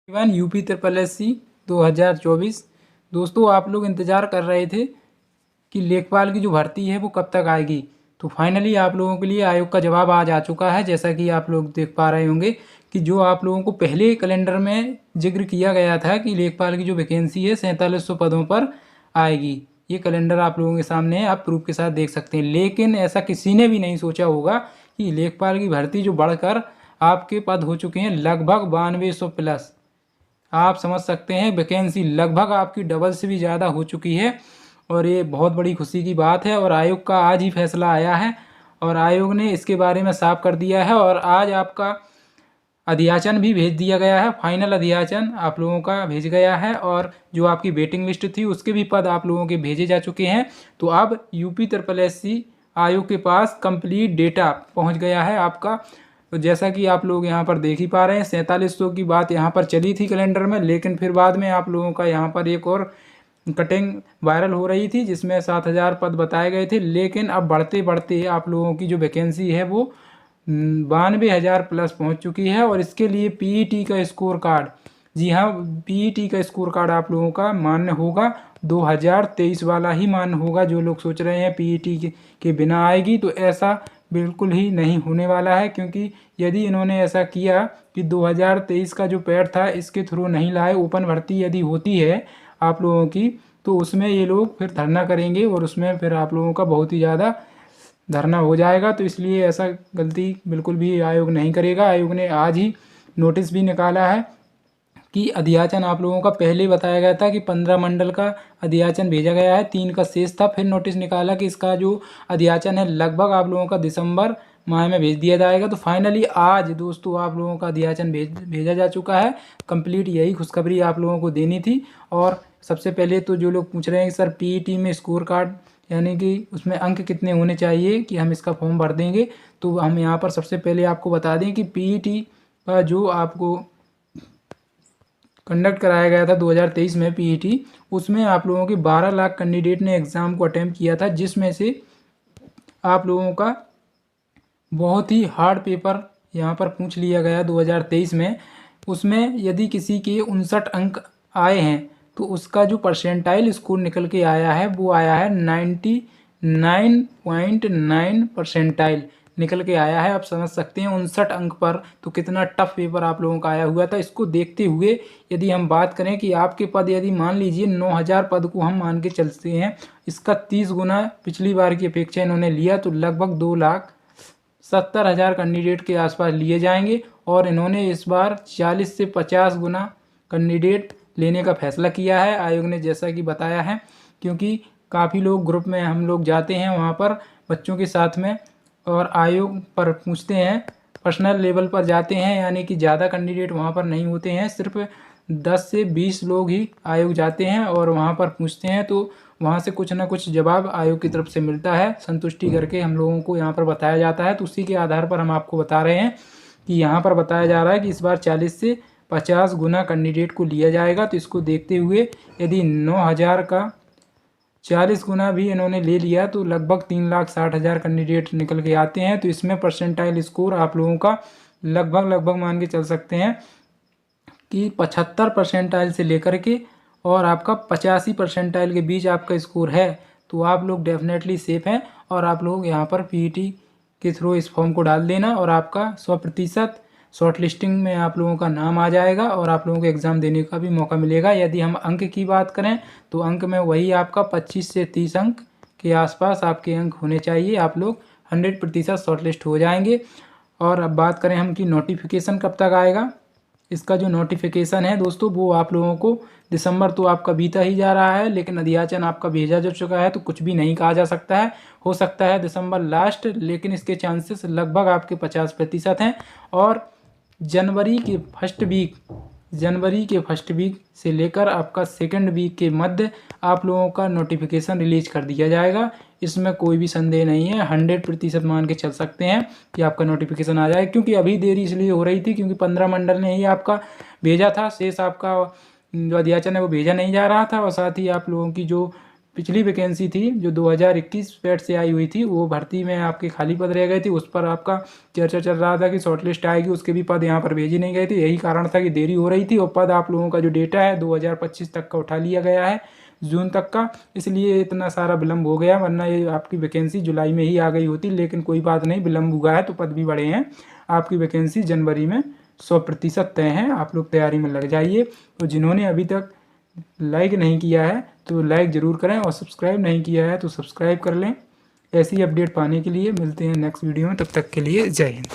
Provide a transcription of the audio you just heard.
One UP triple S C 2024। दोस्तों, आप लोग इंतज़ार कर रहे थे कि लेखपाल की जो भर्ती है वो कब तक आएगी। तो फाइनली आप लोगों के लिए आयोग का जवाब आज आ चुका है। जैसा कि आप लोग देख पा रहे होंगे कि जो आप लोगों को पहले कैलेंडर में जिक्र किया गया था कि लेखपाल की जो वैकेंसी है 4700 पदों पर आएगी। ये कैलेंडर आप लोगों के सामने है, आप प्रूफ के साथ देख सकते हैं। लेकिन ऐसा किसी ने भी नहीं सोचा होगा कि लेखपाल की भर्ती जो बढ़कर आपके पद हो चुके हैं लगभग 9200 प्लस। आप समझ सकते हैं वैकेंसी लगभग आपकी डबल से भी ज़्यादा हो चुकी है और ये बहुत बड़ी खुशी की बात है। और आयोग का आज ही फैसला आया है और आयोग ने इसके बारे में साफ कर दिया है और आज आपका अध्याचन भी भेज दिया गया है। फाइनल अध्याचन आप लोगों का भेज गया है और जो आपकी वेटिंग लिस्ट थी उसके भी पद आप लोगों के भेजे जा चुके हैं। तो अब यूपी ट्रिपल एस सी आयोग के पास कंप्लीट डेटा पहुंच गया है आपका। तो जैसा कि आप लोग यहाँ पर देख ही पा रहे हैं 4700 की बात यहाँ पर चली थी कैलेंडर में, लेकिन फिर बाद में आप लोगों का यहाँ पर एक और कटिंग वायरल हो रही थी जिसमें 7000 पद बताए गए थे। लेकिन अब बढ़ते बढ़ते आप लोगों की जो वैकेंसी है वो 92,000 प्लस पहुँच चुकी है। और इसके लिए पीईटी का स्कोर कार्ड, जी हाँ, पीईटी का स्कोर कार्ड आप लोगों का मान्य होगा। 2023 वाला ही मान्य होगा। जो लोग सोच रहे हैं पीईटी के बिना आएगी, तो ऐसा बिल्कुल ही नहीं होने वाला है। क्योंकि यदि इन्होंने ऐसा किया कि 2023 का जो पैड था इसके थ्रू नहीं लाए, ओपन भर्ती यदि होती है आप लोगों की, तो उसमें ये लोग फिर धरना करेंगे और उसमें फिर आप लोगों का बहुत ही ज़्यादा धरना हो जाएगा। तो इसलिए ऐसा गलती बिल्कुल भी आयोग नहीं करेगा। आयोग ने आज ही नोटिस भी निकाला है कि अध्याचन आप लोगों का पहले बताया गया था कि 15 मंडल का अध्याचन भेजा गया है, 3 का शेष था। फिर नोटिस निकाला कि इसका जो अध्याचन है लगभग आप लोगों का दिसंबर माह में भेज दिया जाएगा। तो फाइनली आज दोस्तों आप लोगों का अध्याचन भेजा जा चुका है। कंप्लीट यही खुशखबरी आप लोगों को देनी थी। और सबसे पहले तो जो लोग पूछ रहे हैं कि सर पीईटी में स्कोर कार्ड यानी कि उसमें अंक कितने होने चाहिए कि हम इसका फॉर्म भर देंगे, तो हम यहाँ पर सबसे पहले आपको बता दें कि पीईटी का जो आपको कंडक्ट कराया गया था 2023 में पीईटी, उसमें आप लोगों के 12 लाख कैंडिडेट ने एग्ज़ाम को अटैम्प्ट किया था, जिसमें से आप लोगों का बहुत ही हार्ड पेपर यहाँ पर पूछ लिया गया 2023 में। उसमें यदि किसी के 59 अंक आए हैं तो उसका जो परसेंटाइल स्कोर निकल के आया है वो आया है 99.9 परसेंटाइल निकल के आया है। आप समझ सकते हैं 59 अंक पर तो कितना टफ पेपर आप लोगों का आया हुआ था। इसको देखते हुए यदि हम बात करें कि आपके पद यदि मान लीजिए 9000 पद को हम मान के चलते हैं, इसका 30 गुना पिछली बार की अपेक्षा इन्होंने लिया, तो लगभग 2,70,000 कैंडिडेट के आसपास लिए जाएंगे। और इन्होंने इस बार 40 से 50 गुना कैंडिडेट लेने का फैसला किया है आयोग ने, जैसा कि बताया है। क्योंकि काफ़ी लोग ग्रुप में हम लोग जाते हैं वहाँ पर बच्चों के साथ में और आयोग पर पूछते हैं, पर्सनल लेवल पर जाते हैं, यानी कि ज़्यादा कैंडिडेट वहाँ पर नहीं होते हैं, सिर्फ 10 से 20 लोग ही आयोग जाते हैं और वहाँ पर पूछते हैं। तो वहाँ से कुछ ना कुछ जवाब आयोग की तरफ से मिलता है, संतुष्टि करके हम लोगों को यहाँ पर बताया जाता है। तो उसी के आधार पर हम आपको बता रहे हैं कि यहाँ पर बताया जा रहा है कि इस बार 40 से 50 गुना कैंडिडेट को लिया जाएगा। तो इसको देखते हुए यदि 9000 का 40 गुना भी इन्होंने ले लिया तो लगभग 3,60,000 कैंडिडेट निकल के आते हैं। तो इसमें परसेंटाइल स्कोर आप लोगों का लगभग मान के चल सकते हैं कि 75 परसेंटाइल से लेकर के और आपका 85 परसेंटाइल के बीच आपका स्कोर है, तो आप लोग डेफिनेटली सेफ हैं। और आप लोग यहाँ पर पीईटी के थ्रू इस फॉर्म को डाल देना और आपका 100% शॉर्ट लिस्टिंग में आप लोगों का नाम आ जाएगा और आप लोगों को एग्ज़ाम देने का भी मौका मिलेगा। यदि हम अंक की बात करें तो अंक में वही आपका 25 से 30 अंक के आसपास आपके अंक होने चाहिए। आप लोग 100% शॉर्ट लिस्ट हो जाएंगे। और अब बात करें हम कि नोटिफिकेशन कब तक आएगा। इसका जो नोटिफिकेशन है दोस्तों वो आप लोगों को दिसंबर तो आपका बीता ही जा रहा है, लेकिन अध्याचन आपका भेजा जा चुका है, तो कुछ भी नहीं कहा जा सकता है। हो सकता है दिसंबर लास्ट, लेकिन इसके चांसेस लगभग आपके 50% हैं। और जनवरी के फर्स्ट वीक से लेकर आपका सेकंड वीक के मध्य आप लोगों का नोटिफिकेशन रिलीज कर दिया जाएगा। इसमें कोई भी संदेह नहीं है, 100% मान के चल सकते हैं कि आपका नोटिफिकेशन आ जाए। क्योंकि अभी देरी इसलिए हो रही थी क्योंकि 15 मंडल ने ही आपका भेजा था, शेष आपका जो अध्याचन है वो भेजा नहीं जा रहा था। और साथ ही आप लोगों की जो पिछली वैकेंसी थी जो 2021 पैड से आई हुई थी, वो भर्ती में आपके खाली पद रह गए थे। उस पर आपका चर्चा चल रहा था कि शॉर्टलिस्ट आएगी, उसके भी पद यहाँ पर भेजे नहीं गए थे। यही कारण था कि देरी हो रही थी, और पद आप लोगों का जो डेटा है 2025 तक का उठा लिया गया है, जून तक का, इसलिए इतना सारा विलम्ब हो गया। वरना ये आपकी वैकेंसी जुलाई में ही आ गई होती। लेकिन कोई बात नहीं, विलम्ब हुआ है तो पद भी बढ़े हैं। आपकी वैकेंसी जनवरी में 100% तय है। आप लोग तैयारी में लग जाइए। तो जिन्होंने अभी तक लाइक नहीं किया है तो लाइक ज़रूर करें, और सब्सक्राइब नहीं किया है तो सब्सक्राइब कर लें। ऐसी अपडेट पाने के लिए मिलते हैं नेक्स्ट वीडियो में। तब तक के लिए जय हिंद।